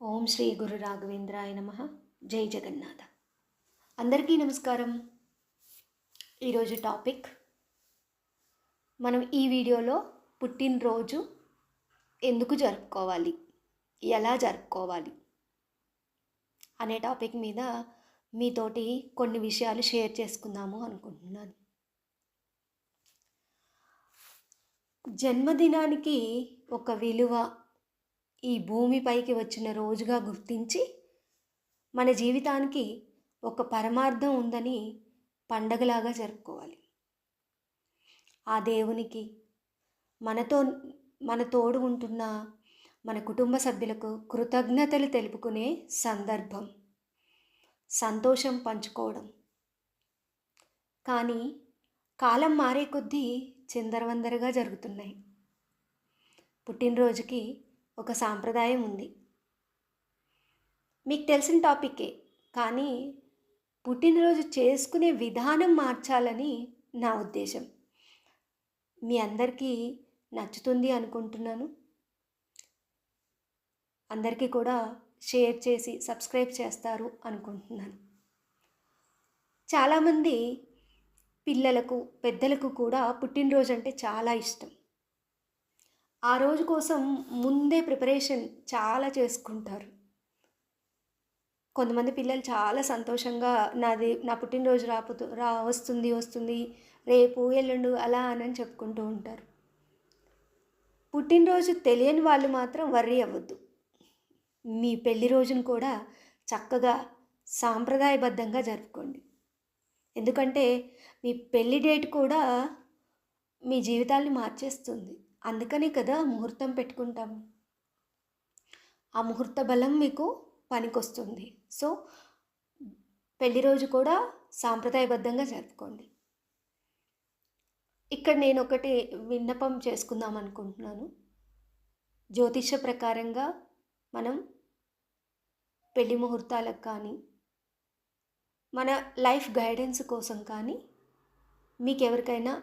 ఓం శ్రీ గురు రాఘవేంద్రాయ నమ. జై జగన్నాథ. అందరికీ నమస్కారం. ఈరోజు టాపిక్ మనం ఈ వీడియోలో పుట్టినరోజు ఎందుకు జరుపుకోవాలి, ఎలా జరుపుకోవాలి అనే టాపిక్ మీద మీతోటి కొన్ని విషయాలు షేర్ చేసుకుందాము అనుకుంటున్నాను. జన్మదినానికి ఒక విలువ ఈ భూమిపైకి వచ్చిన రోజుగా గుర్తించి మన జీవితానికి ఒక పరమార్థం ఉందని పండగలాగా జరుపుకోవాలి. ఆ దేవునికి మన తోడు ఉంటున్న మన కుటుంబ సభ్యులకు కృతజ్ఞతలు తెలుపుకునే సందర్భం, సంతోషం పంచుకోవడం. కానీ కాలం మారే కొద్దీ చిందరవందరగా జరుగుతున్నాయి. పుట్టినరోజుకి ఒక సాంప్రదాయం ఉంది, మీకు తెలిసిన టాపికే. కానీ పుట్టినరోజు చేసుకునే విధానం మార్చాలని నా ఉద్దేశం. మీ అందరికీ నచ్చుతుంది అనుకుంటున్నాను. అందరికీ కూడా షేర్ చేసి సబ్స్క్రైబ్ చేస్తారు అనుకుంటున్నాను. చాలామంది పిల్లలకు పెద్దలకు కూడా పుట్టినరోజు అంటే చాలా ఇష్టం. ఆ రోజు కోసం ముందే ప్రిపరేషన్ చాలా చేసుకుంటారు. కొంతమంది పిల్లలు చాలా సంతోషంగా నా పుట్టినరోజు వస్తుంది రేపు ఎల్లుండు అలా అని చెప్పుకుంటూ ఉంటారు. పుట్టినరోజు తెలియని వాళ్ళు మాత్రం వర్రీ అవ్వద్దు. మీ పెళ్లి రోజును కూడా చక్కగా సాంప్రదాయబద్ధంగా జరుపుకోండి. ఎందుకంటే మీ పెళ్లి డేట్ కూడా మీ జీవితాన్ని మార్చేస్తుంది. అందుకని కదా ముహూర్తం పెట్టుకుంటాము. ఆ ముహూర్త బలం మీకు పనికొస్తుంది. సో పెళ్లి రోజు కూడా సాంప్రదాయబద్ధంగా జరుపుకోండి. ఇక్కడ నేను ఒకటి విన్నపం చేసుకుందాం అనుకుంటున్నాను. జ్యోతిష ప్రకారంగా మనం పెళ్లి ముహూర్తాలకు కానీ మన లైఫ్ గైడెన్స్ కోసం కానీ మీకు ఎవరికైనా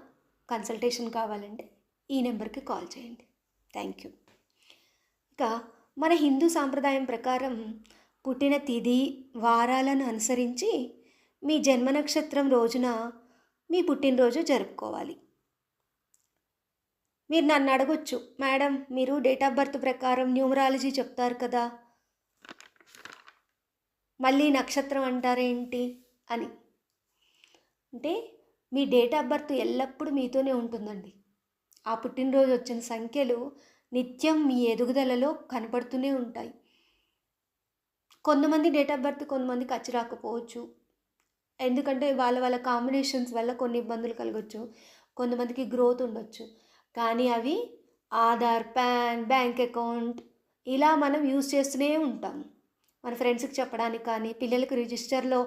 కన్సల్టేషన్ కావాలంటే ఈ నెంబర్కి కాల్ చేయండి. Thank you. ఇక మన హిందూ సాంప్రదాయం ప్రకారం పుట్టిన తిథి వారాలను అనుసరించి మీ జన్మ నక్షత్రం రోజున మీ పుట్టినరోజు జరుపుకోవాలి. మీరు నన్ను అడగొచ్చు, మేడం మీరు డేట్ ఆఫ్ బర్త్ ప్రకారం న్యూమరాలజీ చెప్తారు కదా, మళ్ళీ నక్షత్రం అంటారేంటి అని. అంటే మీ డేట్ ఆఫ్ బర్త్ ఎల్లప్పుడూ మీతోనే ఉంటుందండి. ఆ పుట్టినరోజు వచ్చిన సంఖ్యలు నిత్యం మీ ఎదుగుదలలో కనపడుతూనే ఉంటాయి. కొంతమంది డేట్ ఆఫ్ బర్త్ కొంతమందికి అచ్చి రాకపోవచ్చు. ఎందుకంటే వాళ్ళ కాంబినేషన్స్ వల్ల కొన్ని ఇబ్బందులు కలగవచ్చు. కొంతమందికి గ్రోత్ ఉండొచ్చు. కానీ అవి ఆధార్, పాన్, బ్యాంక్ అకౌంట్ ఇలా మనం యూజ్ చేస్తూనే ఉంటాం. మన ఫ్రెండ్స్కి చెప్పడానికి కానీ, పిల్లలకు రిజిస్టర్లో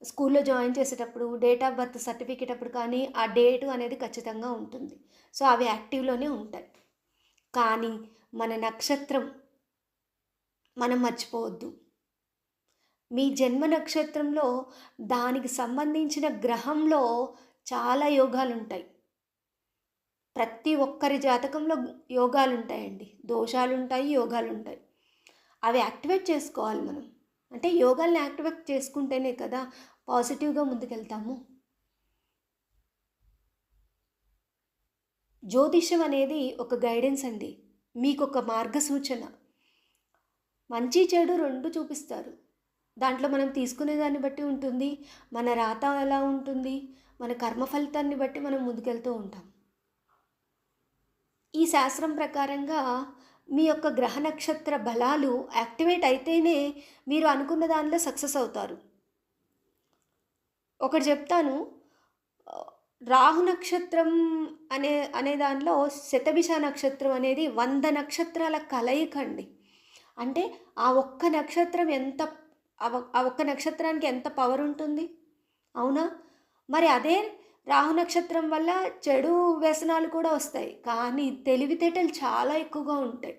స్కూల్లో జాయిన్ చేసేటప్పుడు డేట్ ఆఫ్ బర్త్ సర్టిఫికేట్ అప్పుడు కానీ ఆ డేటు అనేది ఖచ్చితంగా ఉంటుంది. సో అవి యాక్టివ్లోనే ఉంటాయి. కానీ మన నక్షత్రం మనం మర్చిపోవద్దు. మీ జన్మ నక్షత్రంలో దానికి సంబంధించిన గ్రహంలో చాలా యోగాలు ఉంటాయి. ప్రతి ఒక్కరి జాతకంలో యోగాలు ఉంటాయండి. దోషాలు ఉంటాయి, యోగాలు ఉంటాయి. అవి యాక్టివేట్ చేసుకోవాలి మనం. అంటే యోగాల్ని యాక్టివేట్ చేసుకుంటేనే కదా పాజిటివ్గా ముందుకెళ్తాము. జ్యోతిష్యం అనేది ఒక గైడెన్స్ అండి, మీకు ఒక మార్గసూచన. మంచి చెడు రెండు చూపిస్తారు. దాంట్లో మనం తీసుకునే దాన్ని బట్టి ఉంటుంది, మన రాత ఎలా ఉంటుంది, మన కర్మ ఫలితాన్ని బట్టి మనం ముందుకెళ్తూ ఉంటాం. ఈ శాస్త్రం ప్రకారంగా మీ యొక్క గ్రహ నక్షత్ర బలాలు యాక్టివేట్ అయితేనే మీరు అనుకున్న దానిలో సక్సెస్ అవుతారు. ఒకటి చెప్తాను. రాహు నక్షత్రం అనే దానిలో శతభిష నక్షత్రం అనేది 100 నక్షత్రాల కలయిక అండి. అంటే ఆ ఒక్క నక్షత్రం ఆ ఒక్క నక్షత్రానికి ఎంత పవర్ ఉంటుంది, అవునా? మరి అదే రాహు నక్షత్రం వల్ల చెడు వ్యసనాలు కూడా వస్తాయి, కానీ తెలివితేటలు చాలా ఎక్కువగా ఉంటాయి.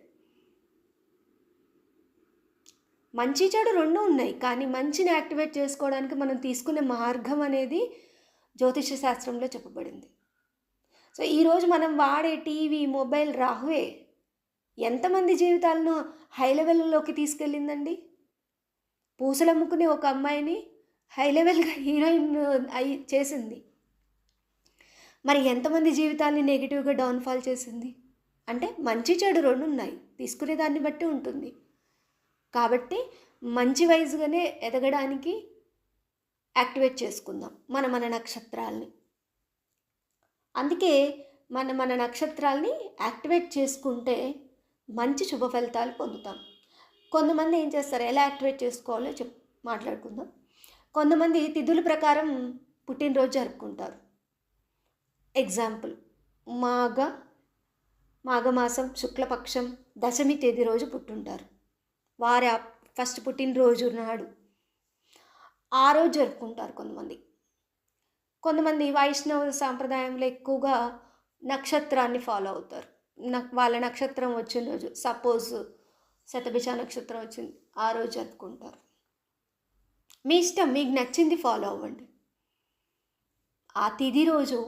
మంచి చెడు రెండు ఉన్నాయి, కానీ మంచిని యాక్టివేట్ చేసుకోవడానికి మనం తీసుకునే మార్గం అనేది జ్యోతిష శాస్త్రంలో చెప్పబడింది. సో ఈరోజు మనం వాడే టీవీ, మొబైల్ రాహువే. ఎంతమంది జీవితాలను హై లెవెల్‌లోకి తీసుకెళ్ళిందండి. పూసలమ్ముకునే ఒక అమ్మాయిని హై లెవెల్‌గా హీరోయిన్ చేసింది. మరి ఎంతమంది జీవితాల్ని నెగెటివ్‌గా డౌన్‌ఫాల్ చేసింది. అంటే మంచి చెడు 2 ఉన్నాయి. తీసుకునే దాన్ని బట్టి ఉంటుంది. కాబట్టి మంచి వైస్‌గానే ఎదగడానికి యాక్టివేట్ చేసుకుందాం మన నక్షత్రాల్ని. అందుకే మన నక్షత్రాల్ని యాక్టివేట్ చేసుకుంటే మంచి శుభ ఫలితాలు పొందుతాం. కొంతమంది ఏం చేస్తారు, ఎలా యాక్టివేట్ చేసుకోవాలో మాట్లాడుకుందాం. కొంతమంది తిథుల ప్రకారం పుట్టినరోజు జరుపుకుంటారు. ఎగ్జాంపుల్ మాఘమాసం శుక్లపక్షం దశమి తేదీ రోజు పుట్టుంటారు. వారి ఫస్ట్ పుట్టినరోజు నాడు ఆ రోజు జరుపుకుంటారు కొంతమంది. కొంతమంది వైష్ణవ సాంప్రదాయంలో ఎక్కువగా నక్షత్రాన్ని ఫాలో అవుతారు. వాళ్ళ నక్షత్రం వచ్చిన రోజు, సపోజ్ శతభిష నక్షత్రం వచ్చింది, ఆ రోజు జరుపుకుంటారు. మీ ఇష్టం, మీకు నచ్చింది ఫాలో అవ్వండి. ఆ తిథి రోజు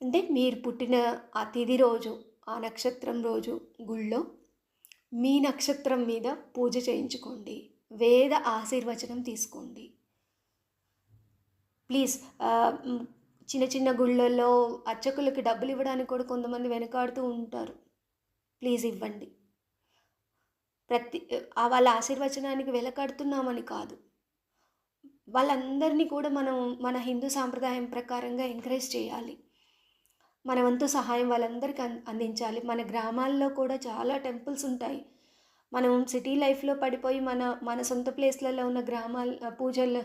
అంటే మీరు పుట్టిన ఆ తిథి రోజు, ఆ నక్షత్రం రోజు గుళ్ళో మీ నక్షత్రం మీద పూజ చేయించుకోండి. వేద ఆశీర్వచనం తీసుకోండి. ప్లీజ్ చిన్న చిన్న గుళ్ళల్లో అర్చకులకి డబ్బులు ఇవ్వడానికి కూడా కొంతమంది వెనకాడుతూ ఉంటారు. ప్లీజ్ ఇవ్వండి. వాళ్ళ ఆశీర్వచనానికి వెలకడుతున్నామని కాదు. వాళ్ళందరినీ కూడా మనం మన హిందూ సాంప్రదాయం ప్రకారంగా ఎంకరేజ్ చేయాలి. మన వంతు సహాయం వాళ్ళందరికీ అందించాలి. మన గ్రామాల్లో కూడా చాలా టెంపుల్స్ ఉంటాయి. మనం సిటీ లైఫ్లో పడిపోయి మన సొంత ప్లేస్లలో ఉన్న పూజలు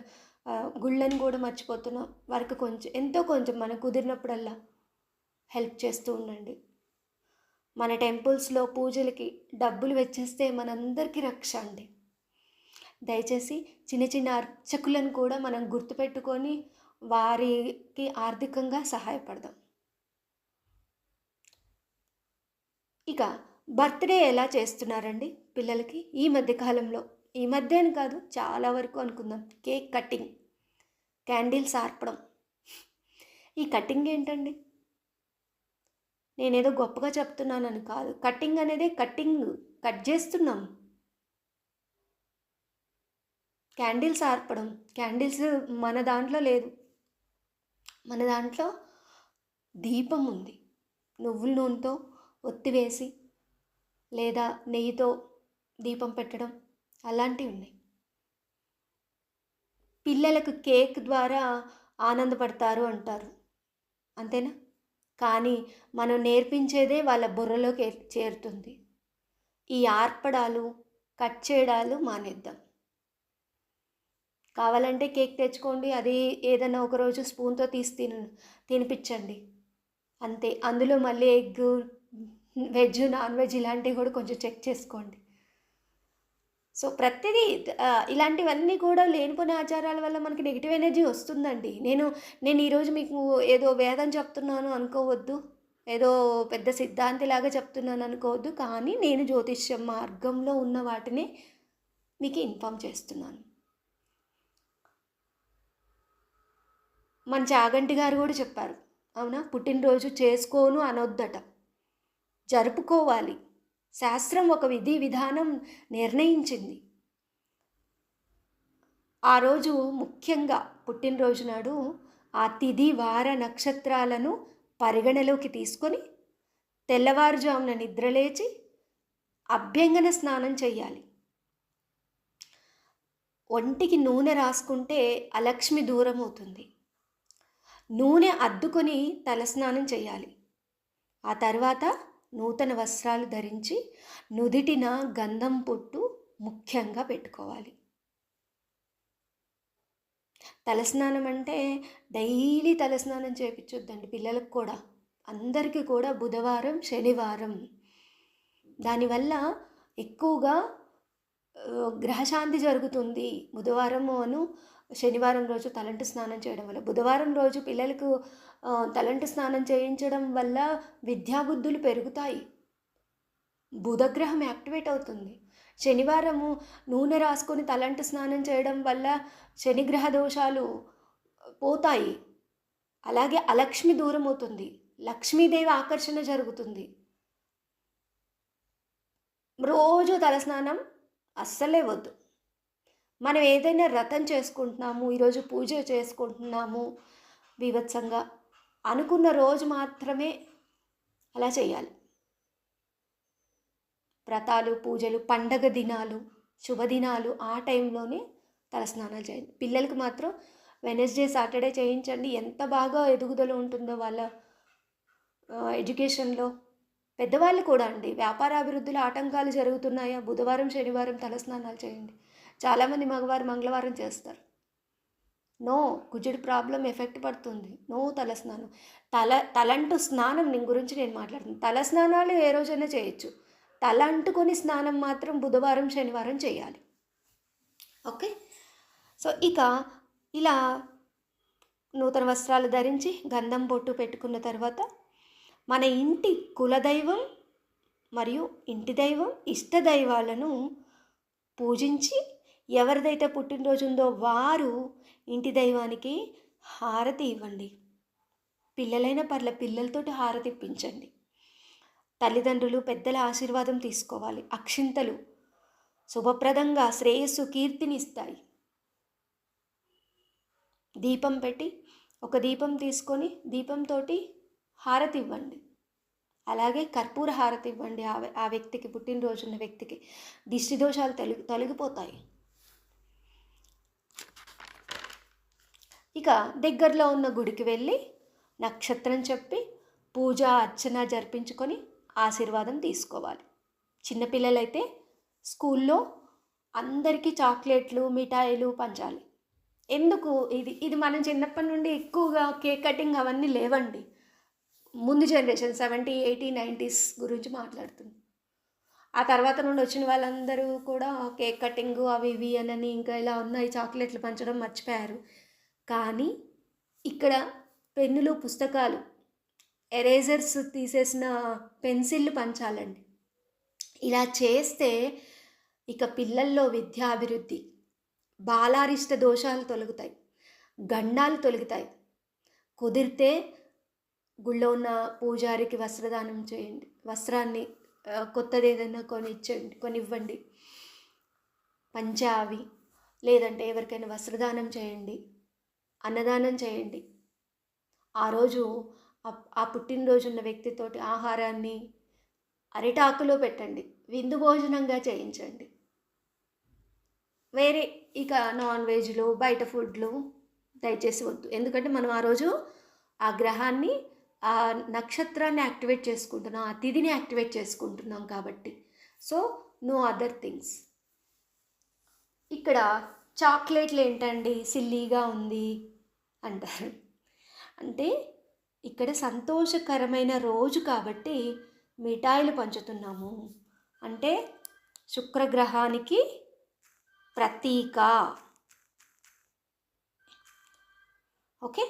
గుళ్ళని కూడా మర్చిపోతున్నాం. వారికి ఎంతో కొంచెం మనకు కుదిరినప్పుడల్లా హెల్ప్ చేస్తూ ఉండండి. మన టెంపుల్స్లో పూజలకి డబ్బులు వెచ్చేస్తే మనందరికీ రక్ష అండి. దయచేసి చిన్న చిన్న అర్చకులను కూడా మనం గుర్తుపెట్టుకొని వారికి ఆర్థికంగా సహాయపడదాం. ఇక బర్త్డే ఎలా చేస్తున్నారండి పిల్లలకి ఈ మధ్యకాలంలో? ఈ మధ్య అని కాదు, చాలా వరకు అనుకుందాం. కేక్ కటింగ్, క్యాండిల్స్ ఆర్పడం. ఈ కటింగ్ ఏంటండి? నేనేదో గొప్పగా చెప్తున్నానని కాదు. కటింగ్ అనేది కట్ చేస్తున్నాం. క్యాండిల్స్ ఆర్పడం, క్యాండిల్స్ మన దాంట్లో లేదు. మన దాంట్లో దీపం ఉంది. నువ్వుల నూనెతో ఒత్తి వేసి లేదా నెయ్యితో దీపం పెట్టడం అలాంటివి ఉన్నాయి. పిల్లలకు కేక్ ద్వారా ఆనందపడతారు అంటారు, అంతేనా? కానీ మనం నేర్పించేదే వాళ్ళ బుర్రలోకి చేరుతుంది. ఈ ఆర్పడాలు, కట్ చేయడాలు మానేద్దాం. కావాలంటే కేక్ తెచ్చుకోండి, అది ఏదైనా ఒకరోజు స్పూన్తో తీసి తినిపించండి, అంతే. అందులో మళ్ళీ ఎగ్, వెజ్, నాన్ వెజ్ ఇలాంటివి కూడా కొంచెం చెక్ చేసుకోండి. సో ప్రతిదీ ఇలాంటివన్నీ కూడా లేనిపోయిన ఆచారాల వల్ల మనకి నెగిటివ్ ఎనర్జీ వస్తుందండి. నేను ఈరోజు మీకు ఏదో వేదం చెప్తున్నాను అనుకోవద్దు, ఏదో పెద్ద సిద్ధాంతిలాగా చెప్తున్నాను అనుకోవద్దు. కానీ నేను జ్యోతిష్యం మార్గంలో ఉన్న వాటిని మీకు ఇన్ఫామ్ చేస్తున్నాను. మన చాగంటి గారు కూడా చెప్పారు, అవునా? పుట్టినరోజు చేసుకోను అనొద్దట, జరుపుకోవాలి. శాస్త్రం ఒక విధి విధానం నిర్ణయించింది. ఆ రోజు ముఖ్యంగా పుట్టినరోజు నాడు ఆ తిథి వార నక్షత్రాలను పరిగణలోకి తీసుకొని తెల్లవారుజామున నిద్రలేచి అభ్యంగన స్నానం చేయాలి. ఒంటికి నూనె రాసుకుంటే అలక్ష్మి దూరం అవుతుంది. నూనె అద్దుకొని తలస్నానం చేయాలి. ఆ తర్వాత నూతన వస్త్రాలు ధరించి నుదిటిన గంధం పొట్టు ముఖ్యంగా పెట్టుకోవాలి. తలస్నానం అంటే డైలీ తలస్నానం చేయించొద్దండి పిల్లలకు కూడా, అందరికీ కూడా బుధవారం, శనివారం. దానివల్ల ఎక్కువగా గ్రహశాంతి జరుగుతుంది. బుధవారమును శనివారం రోజు తలంటు స్నానం చేయడం వల్ల, బుధవారం రోజు పిల్లలకు తలంటు స్నానం చేయించడం వల్ల విద్యాబుద్ధులు పెరుగుతాయి, బుధగ్రహం యాక్టివేట్ అవుతుంది. శనివారము నూనె రాసుకొని తలంటు స్నానం చేయడం వల్ల శనిగ్రహ దోషాలు పోతాయి. అలాగే అలక్ష్మి దూరం అవుతుంది, లక్ష్మీదేవి ఆకర్షణ జరుగుతుంది. రోజు తలస్నానం అస్సలే వద్దు. మనం ఏదైనా వ్రతం చేసుకుంటున్నాము, ఈరోజు పూజ చేసుకుంటున్నాము బీభత్సంగా అనుకున్న రోజు మాత్రమే అలా చేయాలి. వ్రతాలు, పూజలు, పండగ దినాలు, శుభదినాలు ఆ టైంలోనే తలస్నానాలు చేయండి. పిల్లలకి మాత్రం వెనస్డే, సాటర్డే చేయించండి. ఎంత బాగా ఎదుగుదల ఉంటుందో వాళ్ళ ఎడ్యుకేషన్లో. పెద్దవాళ్ళు కూడా అండి, వ్యాపార అభివృద్ధిలో ఆటంకాలు జరుగుతున్నాయా, బుధవారం, శనివారం తలస్నానాలు చేయండి. చాలామంది మగవారు మంగళవారం చేస్తారు. నో, కుజుడి ప్రాబ్లం ఎఫెక్ట్ పడుతుంది. నో తలస్నానం. తలంటు స్నానం గురించి నేను మాట్లాడుతున్నాను. తల స్నానాలు ఏ రోజైనా చేయొచ్చు. తల అంటుకొని స్నానం మాత్రం బుధవారం, శనివారం చేయాలి. ఓకే. సో ఇక ఇలా నూతన వస్త్రాలు ధరించి గంధం బొట్టు పెట్టుకున్న తర్వాత మన ఇంటి కులదైవం మరియు ఇంటి దైవం, ఇష్ట దైవాలను పూజించి ఎవరిదైతే పుట్టినరోజు ఉందో వారు ఇంటి దైవానికి హారతి ఇవ్వండి. పిల్లలైన పిల్లలతోటి హారతి ఇప్పించండి. తల్లిదండ్రులు, పెద్దల ఆశీర్వాదం తీసుకోవాలి. అక్షింతలు శుభప్రదంగా శ్రేయస్సు, కీర్తిని ఇస్తాయి. దీపం పెట్టి ఒక దీపం తీసుకొని దీపంతో హారతి ఇవ్వండి. అలాగే కర్పూర హారతి ఇవ్వండి. ఆ వ్యక్తికి, పుట్టినరోజున్న వ్యక్తికి దిష్టి దోషాలు తొలగిపోతాయి. ఇక దగ్గరలో ఉన్న గుడికి వెళ్ళి నక్షత్రం చెప్పి పూజ అర్చన జరిపించుకొని ఆశీర్వాదం తీసుకోవాలి. చిన్నపిల్లలైతే స్కూల్లో అందరికీ చాక్లెట్లు, మిఠాయిలు పంచాలి. ఎందుకు? ఇది మనం చిన్నప్పటి నుండి ఎక్కువగా కేక్ కటింగ్ అవన్నీ లేవండి. ముందు జనరేషన్ 70, 80, 90s గురించి మాట్లాడుతుంది. ఆ తర్వాత నుండి వచ్చిన వాళ్ళందరూ కూడా కేక్ కటింగ్ అవి ఇవి అని ఇంకా ఇలా ఉన్నాయి, చాక్లెట్లు పంచడం మర్చిపోయారు. కానీ ఇక్కడ పెన్నులు, పుస్తకాలు, ఎరేజర్స్ తీసేసిన పెన్సిళ్ళు పంచాలండి. ఇలా చేస్తే ఇక పిల్లల్లో విద్యాభివృద్ధి, బాలారిష్ట దోషాలు తొలగుతాయి, గండాలు తొలగుతాయి. కుదిరితే గుళ్ళో ఉన్న పూజారికి వస్త్రదానం చేయండి. వస్త్రాన్ని కొత్తది ఏదైనా కొనివ్వండి. పంచావి లేదంటే ఎవరికైనా వస్త్రదానం చేయండి, అన్నదానం చేయండి. ఆ రోజు ఆ పుట్టినరోజు ఉన్న వ్యక్తితోటి ఆహారాన్ని అరిటాకులో పెట్టండి, విందు భోజనంగా చేయించండి. వేరే ఇక నాన్ వెజ్లు, బయట ఫుడ్లు దయచేసి వద్దు. ఎందుకంటే మనం ఆ రోజు ఆ గ్రహాన్ని, ఆ నక్షత్రాన్ని యాక్టివేట్ చేసుకుంటున్నాం, ఆ తిథిని యాక్టివేట్ చేసుకుంటున్నాం కాబట్టి. So no other things. ఇక్కడ చాక్లెట్లు ఏంటండి సిల్లీగా ఉంది అంటారు. అంటే ఇక్కడ సంతోషకరమైన రోజు కాబట్టి మిఠాయిలు పంచుతున్నాము. అంటే శుక్రగ్రహానికి ప్రతీక. ఓకే.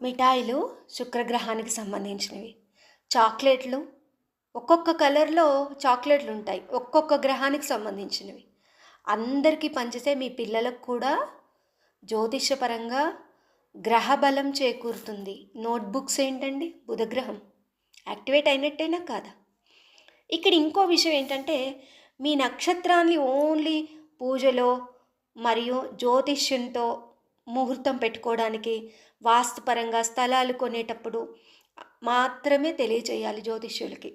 మిఠాయిలు శుక్రగ్రహానికి సంబంధించినవి. చాక్లెట్లు ఒక్కొక్క కలర్లో చాక్లెట్లు ఉంటాయి, ఒక్కొక్క గ్రహానికి సంబంధించినవి. అందరికీ పంచితే మీ పిల్లలకు కూడా జ్యోతిషపరంగా గ్రహబలం చేకూరుతుంది. నోట్బుక్స్ ఏంటండి, బుధగ్రహం యాక్టివేట్ అయినట్టేనా కాదా? ఇక్కడ ఇంకో విషయం ఏంటంటే మీ నక్షత్రాన్ని ఓన్లీ పూజలో మరియు జ్యోతిష్యంతో ముహూర్తం పెట్టుకోవడానికి, వాస్తుపరంగా స్థలాలు కొనేటప్పుడు మాత్రమే తెలియచేయాలి. జ్యోతిష్యులకి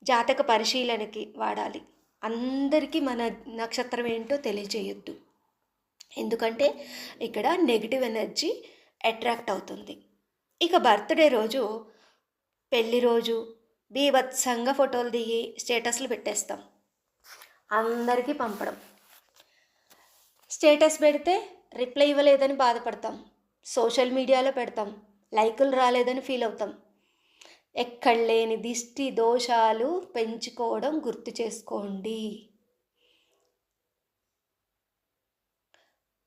జాతక పరిశీలనకి వాడాలి. అందరికీ మన నక్షత్రం ఏంటో తెలియచేయొద్దు. ఎందుకంటే ఇక్కడ నెగిటివ్ ఎనర్జీ అట్రాక్ట్ అవుతుంది. ఇక బర్త్డే రోజు, పెళ్లి రోజు బీభత్సంగా ఫోటోలు దిగి స్టేటస్లు పెట్టేస్తాం, అందరికీ పంపడం. స్టేటస్ పెడితే రిప్లై ఇవ్వలేదని బాధపడతాం, సోషల్ మీడియాలో పెడతాం, లైకులు రాలేదని ఫీల్ అవుతాం. ఎక్కడ లేని దిష్టి దోషాలు పెంచుకోవడం గుర్తు చేసుకోండి.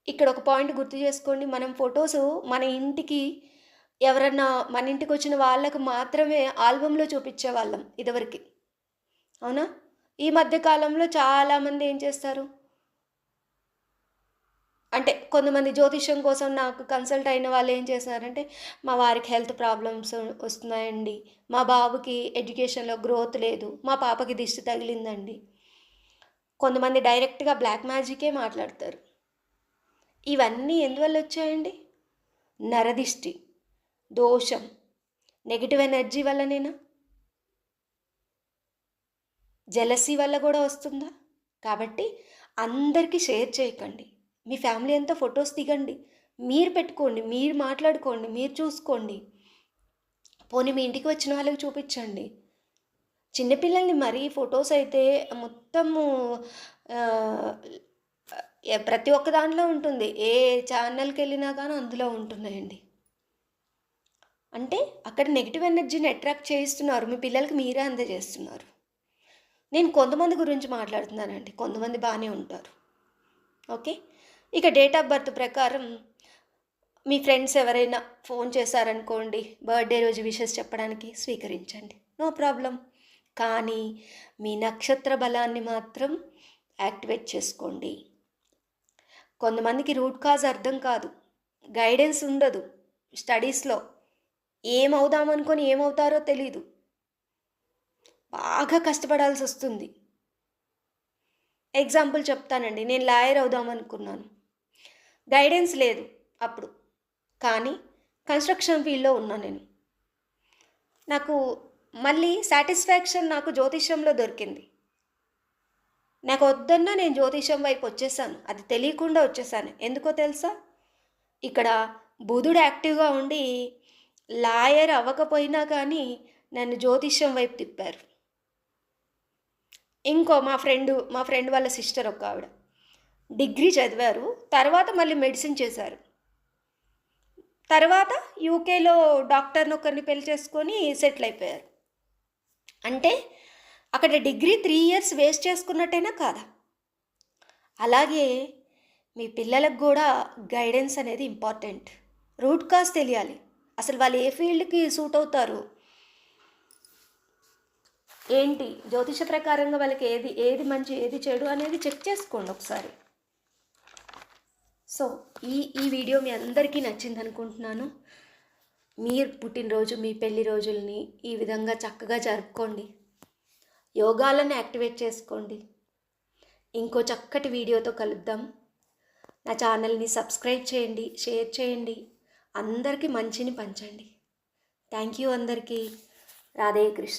ఇక్కడ ఒక పాయింట్ గుర్తు చేసుకోండి. మనం ఫొటోస్ మన ఇంటికి ఎవరన్నా మన ఇంటికి వచ్చిన వాళ్ళకు మాత్రమే ఆల్బంలో చూపించేవాళ్ళం ఇదివరకు, అవునా? ఈ మధ్యకాలంలో చాలామంది ఏం చేస్తారు అంటే కొంతమంది జ్యోతిష్యం కోసం నాకు కన్సల్ట్ అయిన వాళ్ళు ఏం చేశారంటే, మా వారికి హెల్త్ ప్రాబ్లమ్స్ వస్తున్నాయండి, మా బాబుకి ఎడ్యుకేషన్‌లో గ్రోత్ లేదు, మా పాపకి దిష్టి తగిలిందండి. కొంతమంది డైరెక్ట్‌గా బ్లాక్ మ్యాజికే మాట్లాడతారు. ఇవన్నీ ఎందువల్ల వచ్చాయండి? నరదిష్టి, దోషం, నెగెటివ్ ఎనర్జీ వల్లనేనా? జెలసీ వల్ల కూడా వస్తుందా? కాబట్టి అందరికీ షేర్ చేయకండి. మీ ఫ్యామిలీ అంతా ఫోటోస్ దిగండి. మీరు పెట్టుకోండి, మీరు మాట్లాడుకోండి, మీరు చూసుకోండి. పోనీ మీ ఇంటికి వచ్చిన వాళ్ళకి చూపించండి. చిన్న పిల్లల్ని మరీ ఫోటోస్ అయితే మొత్తము ఆహ్, ప్రతి ఒక్క దాంట్లో ఉంటుంది. ఏ ఛానల్‌కెళ్ళినా కానీ అందులో ఉంటున్నాయండి. అంటే అక్కడ నెగెటివ్ ఎనర్జీని అట్రాక్ట్ చేయిస్తున్నారు. మీ పిల్లలకి మీరే అందజేస్తున్నారు. నేను కొంతమంది గురించి మాట్లాడుతున్నానండి. కొంతమంది బానే ఉంటారు. ఓకే. ఇక డేట్ ఆఫ్ బర్త్ ప్రకారం మీ ఫ్రెండ్స్ ఎవరైనా ఫోన్ చేశారనుకోండి, బర్త్‌డే రోజు విషెస్ చెప్పడానికి స్వీకరించండి. No problem. కానీ మీ నక్షత్ర బలాన్ని మాత్రం యాక్టివేట్ చేసుకోండి. కొంతమందికి రూట్ కాజ్ అర్థం కాదు. గైడెన్స్ ఉండదు స్టడీస్‌లో. ఏమవుదామనుకొని ఏమవుతారో తెలీదు. బాగా కష్టపడాల్సొస్తుంది. ఎగ్జాంపుల్ చెప్తానండి. నేను లాయర్ అవుదామనుకున్నాను. గైడెన్స్ లేదు అప్పుడు. కానీ కన్‌స్ట్రక్షన్ ఫీల్డ్‌లో ఉన్నా నేను. నాకు మళ్ళీ సాటిస్ఫాక్షన్ నాకు జ్యోతిష్యంలో దొరికింది. నాకొద్దన్నా నేను జ్యోతిష్యం వైపు వచ్చేసాను. అది తెలియకుండా వచ్చేసాను. ఎందుకో తెలుసా? ఇక్కడ బుధుడు యాక్టివ్‌గా ఉండి లాయర్ అవ్వకపోయినా కానీ నన్ను జ్యోతిష్యం వైపు తిప్పారు. ఇంకో మా ఫ్రెండ్ వాళ్ళ సిస్టర్ ఒక ఆవిడ డిగ్రీ చదివారు. తర్వాత మళ్ళీ మెడిసిన్ చేశారు. తర్వాత యూకేలో డాక్టర్‌ని ఒకరిని పెళ్లి చేసుకొని సెటిల్ అయిపోయారు. అంటే అక్కడ డిగ్రీ 3 ఇయర్స్ వేస్ట్ చేసుకున్నట్టేనా కాదా? అలాగే మీ పిల్లలకు కూడా గైడెన్స్ అనేది ఇంపార్టెంట్. రూట్ కాజ్ తెలియాలి. అసలు వాళ్ళు ఏ ఫీల్డ్‌కి సూట్ అవుతారు? ఏంటి? జ్యోతిష ప్రకారంగా వాళ్ళకి ఏది మంచి, ఏది చెడు అనేది చెక్ చేసుకోండి ఒకసారి. సో, ఈ వీడియో మీ అందరికీ నచ్చిందనుకుంటున్నాను. మీరు పుట్టినరోజు, మీ పెళ్లి రోజుల్ని ఈ విధంగా చక్కగా జరుపుకోండి. యోగాలను యాక్టివేట్ చేసుకోండి. ఇంకో చక్కటి వీడియోతో కలుద్దాం. నా ఛానల్ని సబ్స్క్రైబ్ చేయండి, షేర్ చేయండి. అందరికీ మంచిని పంచండి. థ్యాంక్ యూ అందరికీ. రాధే కృష్ణ.